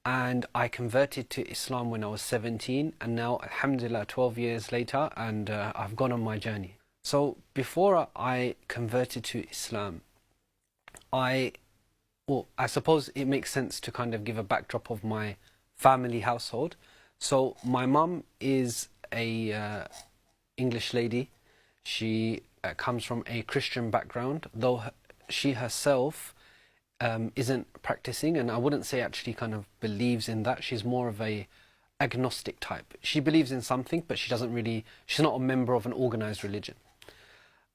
and I converted to Islam when I was 17, and now alhamdulillah 12 years later, and I've gone on my journey. So before I converted to Islam, I suppose it makes sense to kind of give a backdrop of my family household. So my mum is a English lady. She comes from a Christian background, though she herself isn't practicing, and I wouldn't say actually kind of believes in that. She's more of a agnostic type. She believes in something, but she's not a member of an organized religion.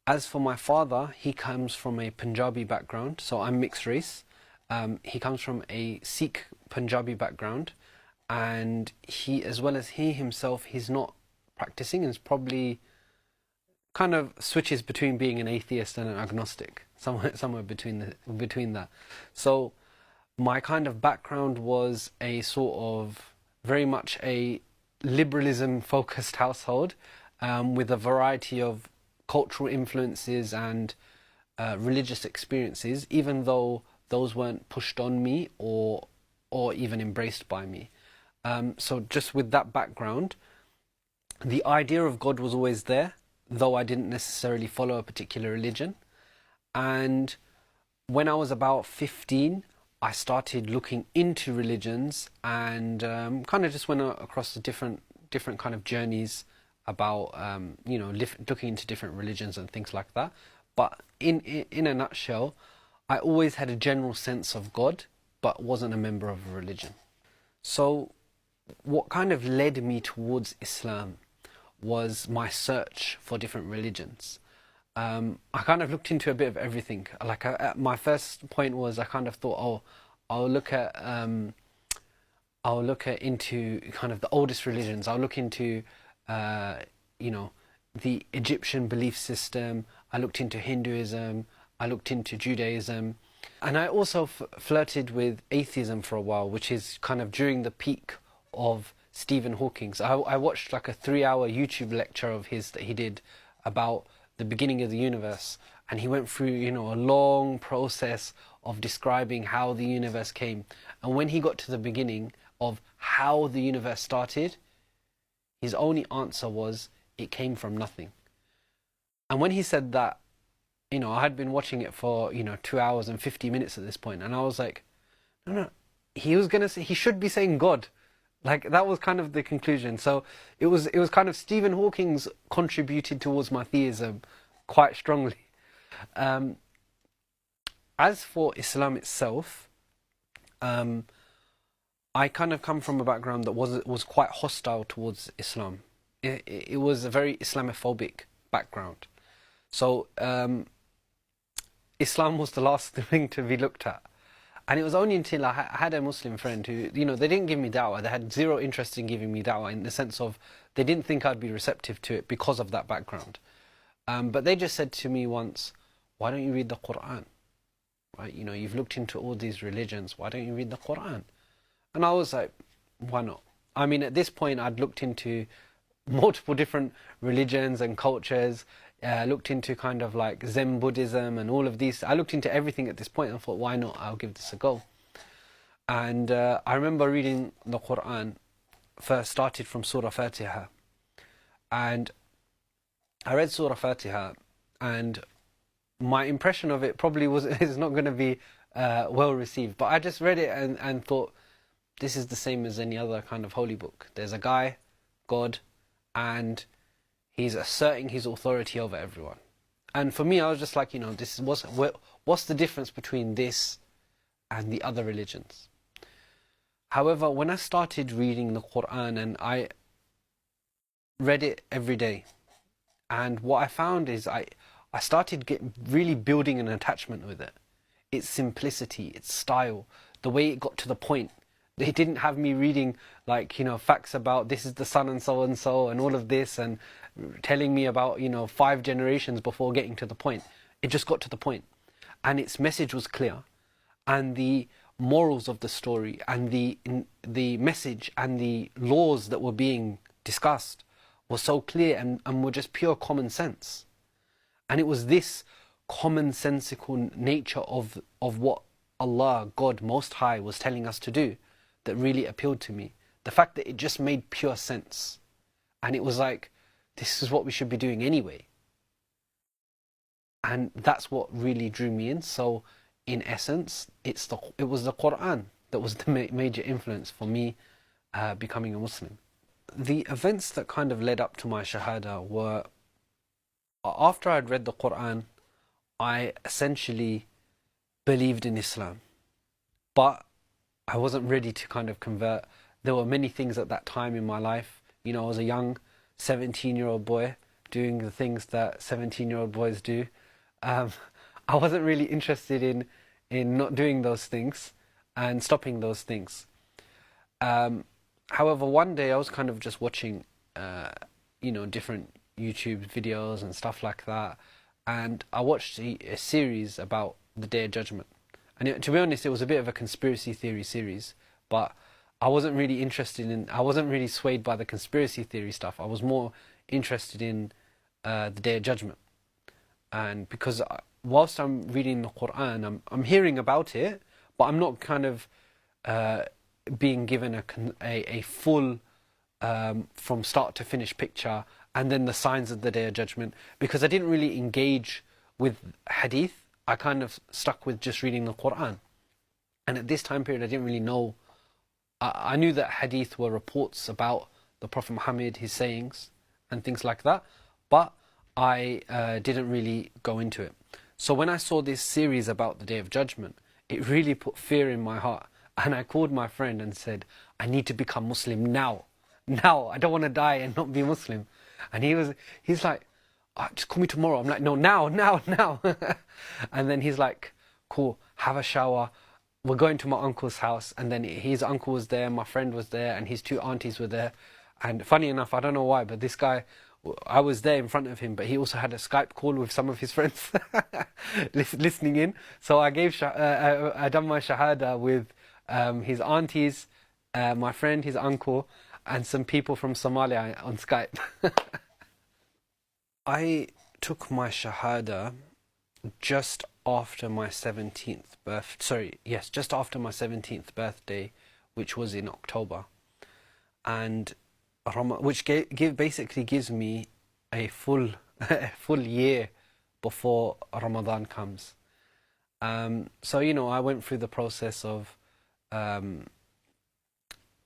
As for my father, he comes from a Punjabi background, so I'm mixed race. He comes from a Sikh Punjabi background, and he, as well as he himself, he's not practicing, and is probably kind of switches between being an atheist and an agnostic, somewhere between that. So my kind of background was a sort of very much a liberalism focused household, with a variety of cultural influences and religious experiences, even though those weren't pushed on me or even embraced by me. So just with that background, the idea of God was always there, though I didn't necessarily follow a particular religion. And when I was about 15, I started looking into religions, and kind of just went across the different kind of journeys about looking into different religions and things like that. But in a nutshell, I always had a general sense of God, but wasn't a member of a religion. So what kind of led me towards Islam was my search for different religions. I kind of looked into a bit of everything. Like my first point was, I kind of thought, I'll look into kind of the oldest religions. I'll look into the Egyptian belief system. I looked into Hinduism. I looked into Judaism, and I also flirted with atheism for a while, which is kind of during the peak of Stephen Hawking. I watched like a 3-hour YouTube lecture of his that he did about the beginning of the universe, and he went through a long process of describing how the universe came. And when he got to the beginning of how the universe started, his only answer was, it came from nothing. And when he said that, I had been watching it for 2 hours and 50 minutes at this point, and I was like, no, he should be saying God. Like, that was kind of the conclusion. So it was kind of Stephen Hawking's contributed towards my theism quite strongly. As for Islam itself, I kind of come from a background that was quite hostile towards Islam. It was a very Islamophobic background. So Islam was the last thing to be looked at. And it was only until I had a Muslim friend who, they didn't give me dawah. They had zero interest in giving me dawah, in the sense of they didn't think I'd be receptive to it because of that background. But they just said to me once, why don't you read the Quran? Right? You've looked into all these religions. Why don't you read the Quran? And I was like, why not? I mean, at this point, I'd looked into multiple different religions and cultures. Looked into kind of like Zen Buddhism and all of these. I looked into everything at this point and thought, why not? I'll give this a go. And I remember reading the Quran, first started from Surah Fatiha. And I read Surah Fatiha, and my impression of it probably is not going to be well received. But I just read it and thought, this is the same as any other kind of holy book. There's a guy, God, and he's asserting his authority over everyone. And for me, I was just like, what's the difference between this and the other religions? However, when I started reading the Quran, and I read it every day, and what I found is I started really building an attachment with it. Its simplicity, its style, the way it got to the point. They didn't have me reading facts about this is the son and so and all of this, and telling me about 5 generations before getting to the point. It just got to the point, and its message was clear, and the morals of the story and the message and the laws that were being discussed were so clear and were just pure common sense. And it was this commonsensical nature of what Allah, God Most High, was telling us to do that really appealed to me. The fact that it just made pure sense. And it was like, this is what we should be doing anyway. And that's what really drew me in. So in essence, it was the Quran that was the major influence for me becoming a Muslim. The events that kind of led up to my Shahada were, after I'd read the Quran, I essentially believed in Islam. But I wasn't ready to kind of convert. There were many things at that time in my life. You know, I was a young 17-year-old boy doing the things that 17-year-old boys do. I wasn't really interested in not doing those things and stopping those things. However, one day I was kind of just watching, different YouTube videos and stuff like that, and I watched a series about the Day of Judgment. And to be honest, it was a bit of a conspiracy theory series, but I wasn't really swayed by the conspiracy theory stuff. I was more interested in the Day of Judgment. And because whilst I'm reading the Quran, I'm hearing about it, but I'm not kind of being given a full from start to finish picture and then the signs of the Day of Judgment, because I didn't really engage with hadith. I kind of stuck with just reading the Quran. And at this time period, I didn't really know. I knew that hadith were reports about the Prophet Muhammad, his sayings and things like that, but I didn't really go into it. So when I saw this series about the Day of Judgment, it really put fear in my heart. And I called my friend and said, I need to become Muslim now. Now, I don't want to die and not be Muslim. And he's like, oh, just call me tomorrow. I'm like, no, now. And then he's like, cool, have a shower. We're going to my uncle's house. And then his uncle was there, my friend was there, and his two aunties were there. And funny enough, I don't know why, but this guy, I was there in front of him, but he also had a Skype call with some of his friends listening in. So I done my Shahada with his aunties, my friend, his uncle, and some people from Somalia on Skype. I took my Shahada just after my 17th just after my 17th birthday, which was in October. And which basically gives me a full year before Ramadan comes. So I went through the process of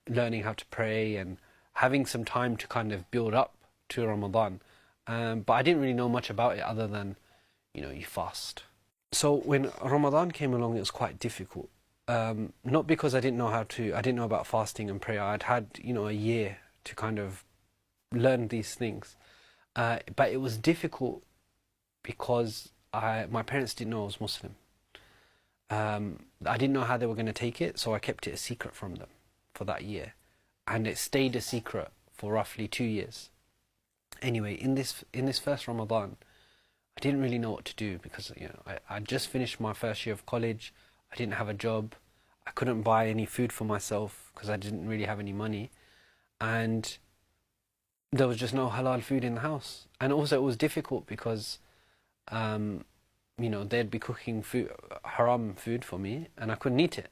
learning how to pray and having some time to kind of build up to Ramadan. But I didn't really know much about it other than, you fast. So when Ramadan came along, it was quite difficult. Not because I didn't know about fasting and prayer. I'd had, a year to kind of learn these things. But it was difficult because my parents didn't know I was Muslim. I didn't know how they were going to take it, so I kept it a secret from them for that year. And it stayed a secret for roughly 2 years. Anyway, in this first Ramadan, I didn't really know what to do because I just finished my first year of college. I didn't have a job. I couldn't buy any food for myself because I didn't really have any money, and there was just no halal food in the house. And also it was difficult because they'd be cooking food, haram food for me, and I couldn't eat it.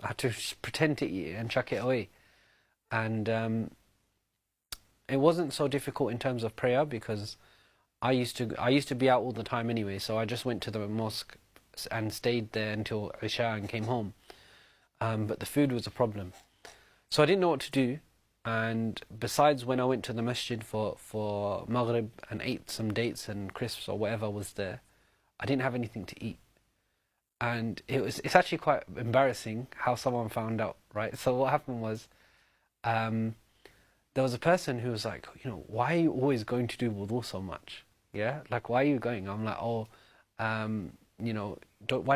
I had to pretend to eat it and chuck it away. And it wasn't so difficult in terms of prayer because I used to be out all the time anyway, so I just went to the mosque and stayed there until Isha and came home. But the food was a problem. So I didn't know what to do. And besides, when I went to the masjid for Maghrib and ate some dates and crisps or whatever was there, I didn't have anything to eat. And it's actually quite embarrassing how someone found out, right? So what happened was, there was a person who was like, why are you always going to do wudu so much? Yeah, like, why are you going? I'm like, why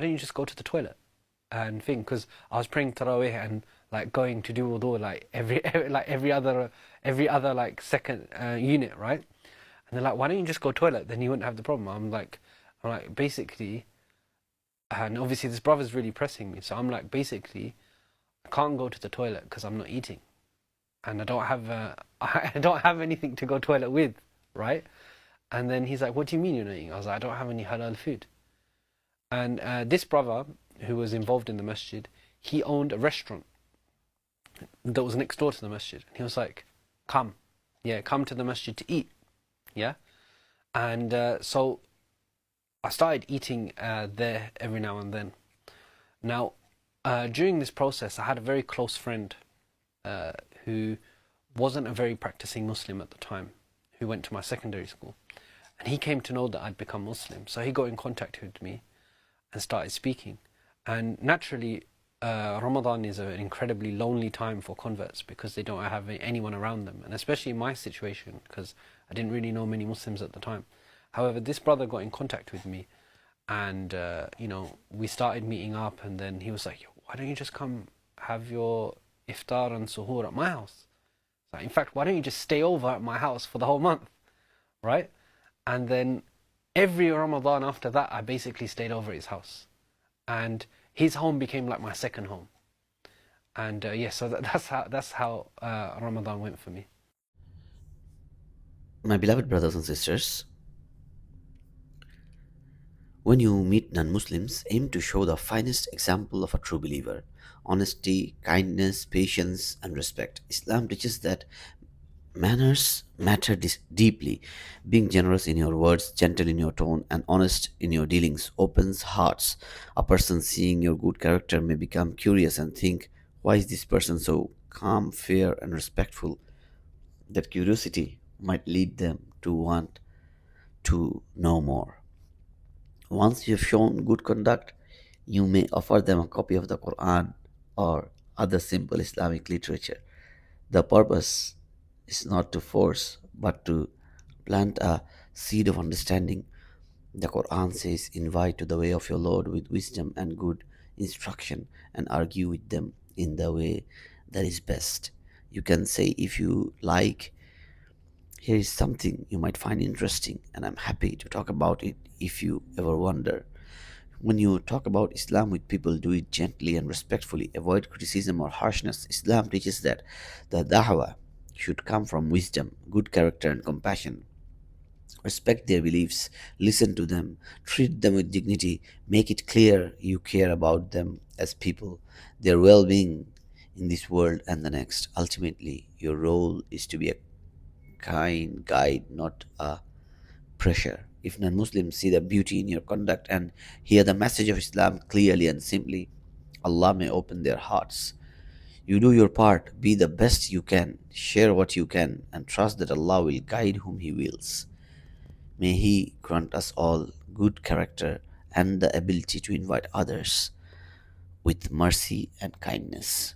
don't you just go to the toilet and think? Because I was praying Tarawih and like going to do wudu like every other like second unit, right? And they're like, why don't you just go toilet? Then you wouldn't have the problem. I'm like basically, and obviously this brother's really pressing me, so I'm like, basically, I can't go to the toilet because I'm not eating, and I don't have anything to go toilet with, right? And then he's like, what do you mean you're not eating? I was like, I don't have any halal food. And this brother who was involved in the masjid, he owned a restaurant. that was next door to the masjid. And he was like, come, yeah, come to the masjid to eat, yeah. And so I started eating there every now and then. Now, during this process, I had a very close friend who wasn't a very practicing Muslim at the time, who went to my secondary school. And he came to know that I'd become Muslim. So he got in contact with me and started speaking. And naturally, Ramadan is an incredibly lonely time for converts because they don't have anyone around them. And especially in my situation, because I didn't really know many Muslims at the time. However, this brother got in contact with me and, we started meeting up, and then he was like, why don't you just come have your iftar and suhoor at my house? In fact, why don't you just stay over at my house for the whole month, right? And then every Ramadan after that, I basically stayed over at his house. And his home became like my second home. And so that's how Ramadan went for me. My beloved brothers and sisters, when you meet non Muslims, aim to show the finest example of a true believer: honesty, kindness, patience, and respect. Islam teaches that manners matter deeply. Being generous in your words, gentle in your tone, and honest in your dealings opens hearts. A person seeing your good character may become curious and think, why is this person so calm, fair, and respectful? That curiosity might lead them to want to know more. Once you have shown good conduct, you may offer them a copy of the Quran or other simple Islamic literature. The purpose is not to force, but to plant a seed of understanding. The Quran says, invite to the way of your Lord with wisdom and good instruction, and argue with them in the way that is best. You can say, if you like, here is something you might find interesting, and I'm happy to talk about it if you ever wonder. When you talk about Islam with people, do it gently and respectfully. Avoid criticism or harshness. Islam teaches that the dawah should come from wisdom, good character, and compassion. Respect their beliefs, listen to them, treat them with dignity, make it clear you care about them as people, their well being in this world and the next. Ultimately, your role is to be a kind guide, not a pressure. If non Muslims see the beauty in your conduct and hear the message of Islam clearly and simply, Allah may open their hearts. You do your part, be the best you can, share what you can, and trust that Allah will guide whom He wills. May He grant us all good character and the ability to invite others with mercy and kindness.